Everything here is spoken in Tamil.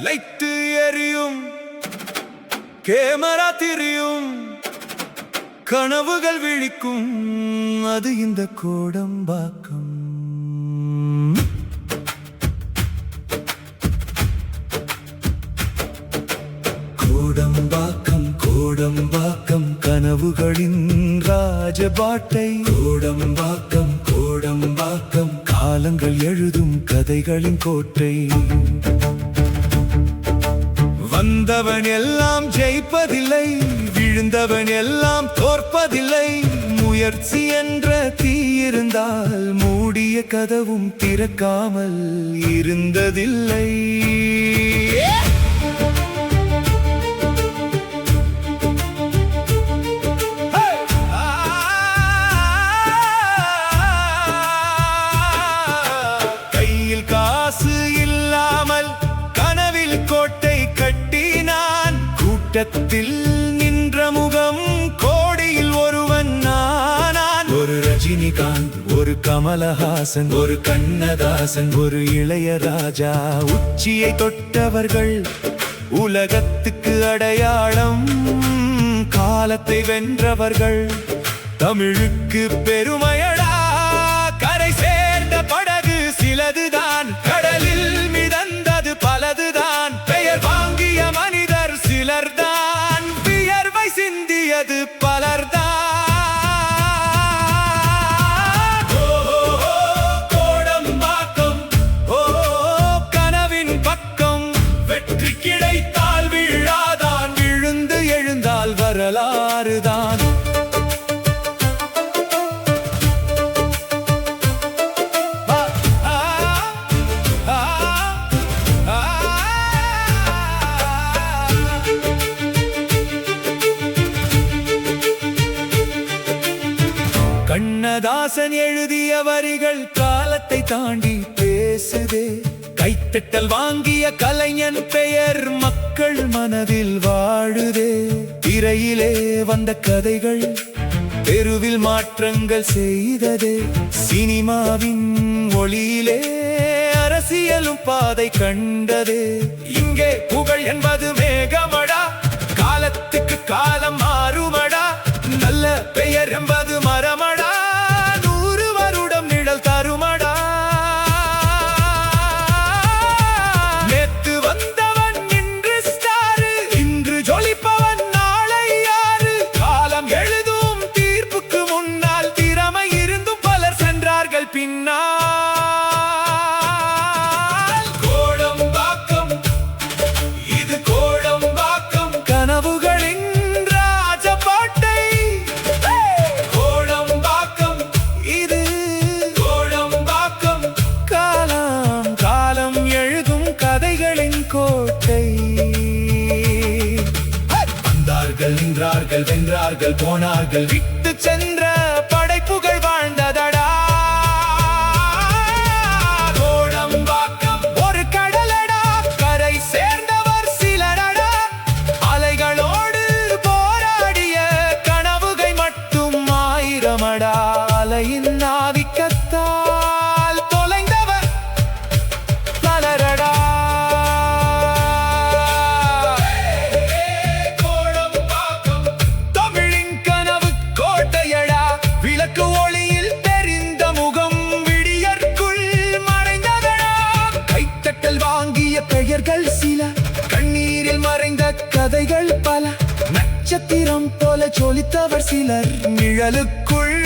லைட்டு எரியும், கேமரா திரியும், கனவுகள் விழிக்கும், அது இந்த கோடம்பாக்கம். கோடம்பாக்கம் கோடம்பாக்கம் கனவுகளின் ராஜபாட்டை. கோடம்பாக்கம் கோடம்பாக்கம் காலங்கள் எழுதும் கதைகளின் கோட்டை. வந்தவன் எல்லாம் ஜெயிப்பதில்லை, விழுந்தவன் எல்லாம் தோற்பதில்லை. முயற்சி என்ற தீ இருந்தால் மூடிய கதவும் திறக்காமல் இருந்ததில்லை. கையில் காசு இல்லாமல் கனவில் கோட்டை கட்டினான். கூட்டத்தில் நின்ற முகம் கோடியில் ஒருவன் நானான். ஒரு ரஜினிகாந்த், ஒரு கமலஹாசன், ஒரு கண்ணதாசன், ஒரு இளையராஜா. உச்சியை தொட்டவர்கள் உலகத்துக்கு அடையாளம். காலத்தை வென்றவர்கள் தமிழுக்கு பெருமையடா. கரை சேர்ந்த படகு சிலதுதான், கடலில் மிதந்தது பலதுதான். பெயர் வாங்கிய மனிதர் சிலர்தான், வியர்வை சிந்தியது பலர்தான். கோடம்பாக்கம் கனவின் பக்கம். வெற்றி கிடைத்தால் விழாதான், விழுந்து எழுந்தால் வரலாறுதான். கண்ணதாசன் எழுதிய வரிகள் காலத்தை தாண்டி பேசுதே. கைத்தட்டல் வாங்கிய கலைஞன் பெயர் மக்கள் மனதில் வாழுதே. திரையிலே வந்த கதைகள் தெருவில் மாற்றங்கள் செய்ததே. சினிமாவின் ஒளியிலே அரசியலும் பாதை கண்டதே. இங்கே புகழ் என்பது மேகமடா, காலத்துக்கு காலம் மாறுமடா. நல்ல பெயர் என்பது மரமடா, 100 வருடம் நிழல் தருமடா. நேத்து வந்தவன் இன்று ஸ்டாரு, இன்று ஜொலிப்பவன் நாளை யாரு. காலம் எழுதும் தீர்ப்புக்கு முன்னால் திறமை இருந்தும் பலர் சென்றார்கள் பின்னால். கோடம்பாக்கம் இது கோடம்பாக்கம் கனவுகளின் ராஜபாட்டை. கோடம்பாக்கம் இது கோடம்பாக்கம் காலம் காலம் எழுதும் கதைகளின் கோட்டை. வந்தார்கள், நின்றார்கள், வென்றார்கள், போனார்கள், விட்டு சென்ற படைப்புகள் வாழ்ந்ததடா. கோடம்பாக்கம் ஒரு கடலடா, கரை சேர்ந்தவர் சிலரடா. அலைகளோடு போராடிய கனவுகை மட்டும் ஆயிரமடா. அலையின் ஆதிக்கத்தால் தொலைந்தவர் பலரடா. கோடம்பாக்கம் தமிழின் கனவு கோட்டையடா. விளக்கு ஒளியில் தெரிந்த முகம் விடியற்குள் மறைந்ததடா. கைத்தட்டல் வாங்கிய பெயர்கள் சில, கண்ணீரில் மறைந்த கதைகள் பல. நட்சத்திரம் போல ஜொலித்தவர் சிலர், நிழலுக்குள்